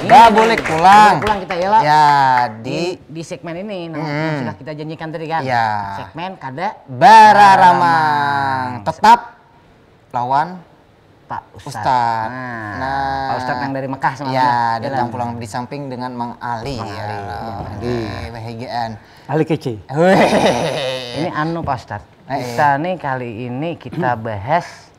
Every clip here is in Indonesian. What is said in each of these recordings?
Gak boleh pulang. Pulang kita ya lah. Ya di segmen ini yang sudah kita janjikan tadi kan. Ya. Segmen kada Bararamang. Tetap lawan Pak Ustadz. Nah, Pak Ustadz yang dari Mekah sama ya, datang pulang di samping dengan Mang Ali. Bahagiaan. Ali kece. Ini anu Pak Ustadz. Kita nih kali ini kita bahas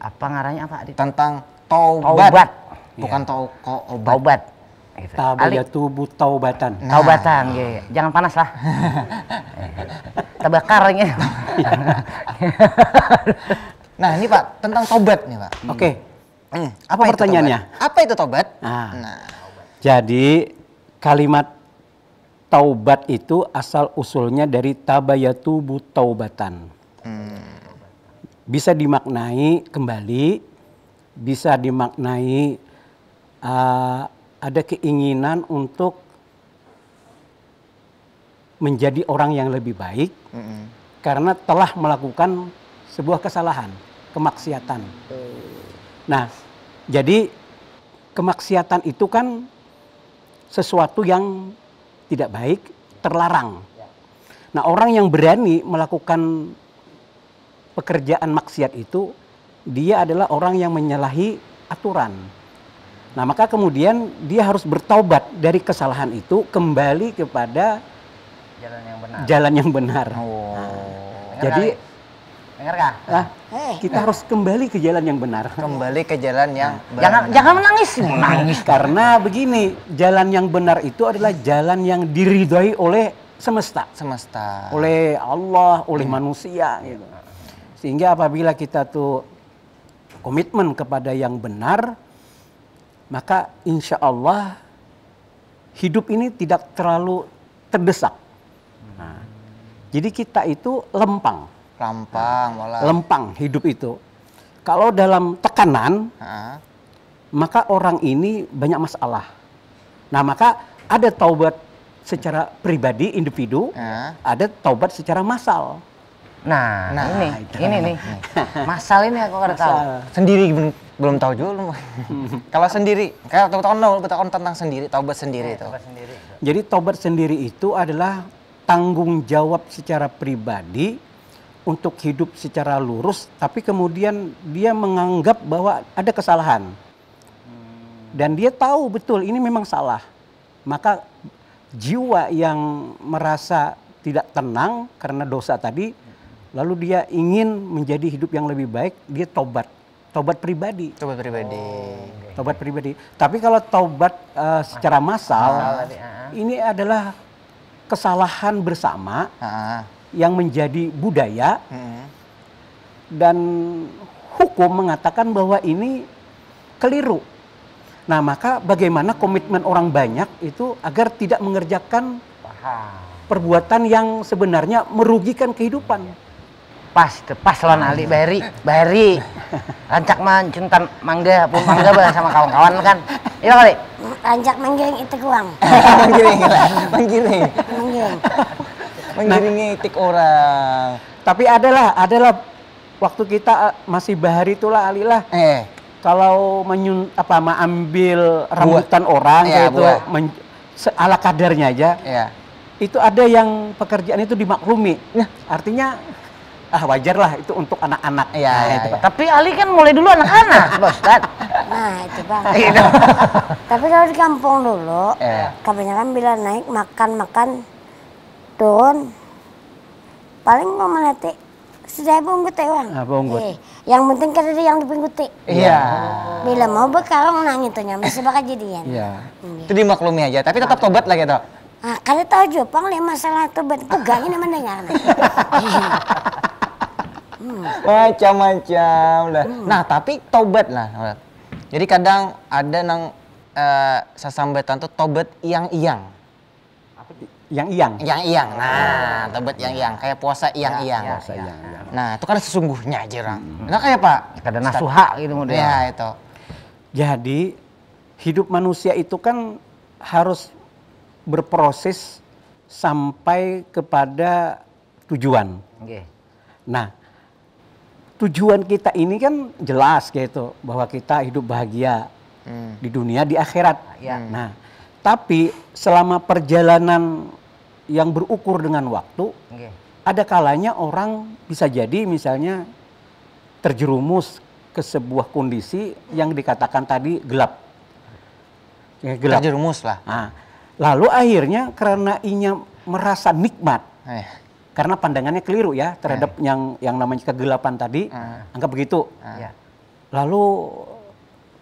apa ngaranya apa? Tentang taubat. Bukan taubat. Gitu. Tabayatu taubatan. Taubatan, jangan panas lah. Tebakarnya. Nah ini Pak, tentang taubat nih Pak. Oke. Apa pertanyaannya? Apa itu taubat? Jadi kalimat taubat itu asal usulnya dari tabayatu taubatan. Bisa dimaknai kembali, bisa dimaknai ada keinginan untuk menjadi orang yang lebih baik karena telah melakukan sebuah kesalahan, kemaksiatan. Nah, jadi kemaksiatan itu kan sesuatu yang tidak baik, terlarang. Nah, orang yang berani melakukan pekerjaan maksiat itu, dia adalah orang yang menyalahi aturan. Nah, maka kemudian dia harus bertaubat dari kesalahan itu kembali kepada jalan yang benar. Jadi dengar kah? Kita harus kembali ke jalan yang benar. Kembali ke jalan yang benar. Jangan menangis. Karena begini, jalan yang benar itu adalah jalan yang diridhoi oleh semesta. Oleh Allah, oleh manusia gitu. Sehingga apabila kita tuh komitmen kepada yang benar, maka insya Allah hidup ini tidak terlalu terdesak. Jadi kita itu lempang hidup itu. Kalau dalam tekanan, maka orang ini banyak masalah. Nah, maka ada taubat secara pribadi, individu, ada taubat secara massal. Nah ini nih. Massal ini aku nggak tahu. Sendiri belum tahu juga. Kalau sendiri, kayak tahu tentang sendiri, taubat sendiri itu. Jadi taubat sendiri itu adalah tanggung jawab secara pribadi untuk hidup secara lurus, tapi kemudian dia menganggap bahwa ada kesalahan. Dan dia tahu betul ini memang salah. Maka jiwa yang merasa tidak tenang karena dosa tadi, lalu dia ingin menjadi hidup yang lebih baik, dia taubat pribadi. Taubat pribadi. Tapi kalau taubat secara massal, ini adalah kesalahan bersama yang menjadi budaya, dan hukum mengatakan bahwa ini keliru. Nah, maka bagaimana komitmen orang banyak itu agar tidak mengerjakan perbuatan yang sebenarnya merugikan kehidupan. Pas lawan Ali Bari rancak mancuntan mangga bah sama kawan-kawan kan. Iya kali. Rancak manggiring itu kuang. Menggiringi itik orang. Tapi adalah waktu kita masih bahari itulah Alilah. Kalau mengambil rambutan orang gitu ala kadarnya aja. Itu ada yang pekerjaan itu dimaklumi. Artinya wajar lah itu untuk anak-anak. Tapi Ali kan mulai dulu anak-anak, Pak Ustadz. Nah itu Bang. Tapi kalau di kampung dulu, kebanyakan bila naik makan turun, paling mau menati sudah bungkut Bang. Yang penting kan ada yang dipingguti. Bila mau bekarang nang itunya masih bakal jadian. Itu dimaklumi aja, tapi tetap tobat lah gitu. Kalau tahu Jepang masalah tobat pegang ini mendengar. Macam-macam lah. Nah, tapi tobat lah. Jadi kadang ada nang sasambatan tuh tobat yang-iyang. Yang-iyang. Nah, tobat yang-iyang, kayak puasa yang-iyang. Nah, itu kan sesungguhnya aja orang. Nah, kayak Pak, ada nasuha gitu model. Ya, itu. Jadi hidup manusia itu kan harus berproses sampai kepada tujuan. Nah, tujuan kita ini kan jelas gitu bahwa kita hidup bahagia di dunia, di akhirat. Ya. Nah, tapi selama perjalanan yang berukur dengan waktu, Nggih. ada kalanya orang bisa jadi misalnya terjerumus ke sebuah kondisi yang dikatakan tadi gelap. Ya, gelap. Terjerumus lah. Nah, lalu akhirnya karena inya merasa nikmat, karena pandangannya keliru ya terhadap yang namanya kegelapan tadi, anggap begitu. Ya. Lalu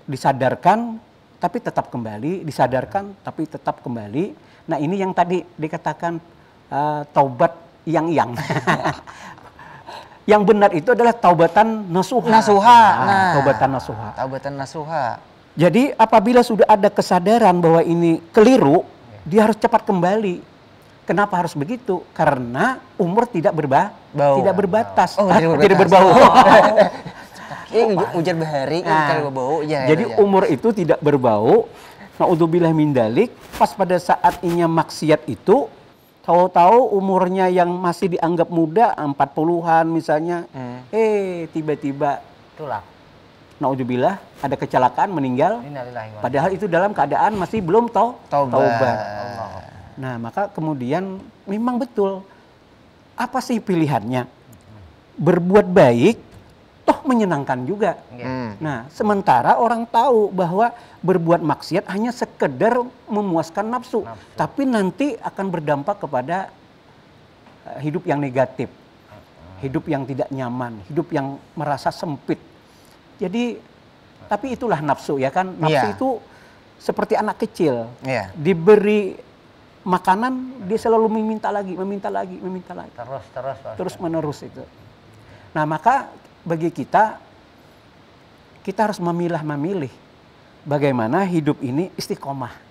disadarkan tapi tetap kembali, disadarkan tapi tetap kembali. Nah, ini yang tadi dikatakan taubat yang Yang benar itu adalah taubatan nasuha. Nasuha. Nah, Taubatan nasuha. Taubatan nasuha. Jadi apabila sudah ada kesadaran bahwa ini keliru, dia harus cepat kembali. Kenapa harus begitu? Karena umur tidak tidak berbatas. Oh, tidak berbau. Ujar bahari kalau berbau. Ya, Jadi umur itu tidak berbau. Naudzubillah min dalik. Pas pada saat inya maksiat itu, tahu-tahu umurnya yang masih dianggap muda, 40-an misalnya, tiba-tiba Itulah. naudzubillah ada kecelakaan, meninggal. Innalillahi wa Padahal itu dalam keadaan masih belum taubat. Allah. Nah, maka kemudian memang betul. Apa sih pilihannya? Berbuat baik, toh menyenangkan juga. Nah, sementara orang tahu bahwa berbuat maksiat hanya sekedar memuaskan nafsu. Tapi nanti akan berdampak kepada hidup yang negatif. Hidup yang tidak nyaman, hidup yang merasa sempit. Jadi, tapi itulah nafsu ya kan? Nafsu itu seperti anak kecil. Diberi makanan, dia selalu meminta lagi. Terus menerus itu. Nah, maka bagi kita harus memilah-memilih bagaimana hidup ini istiqomah.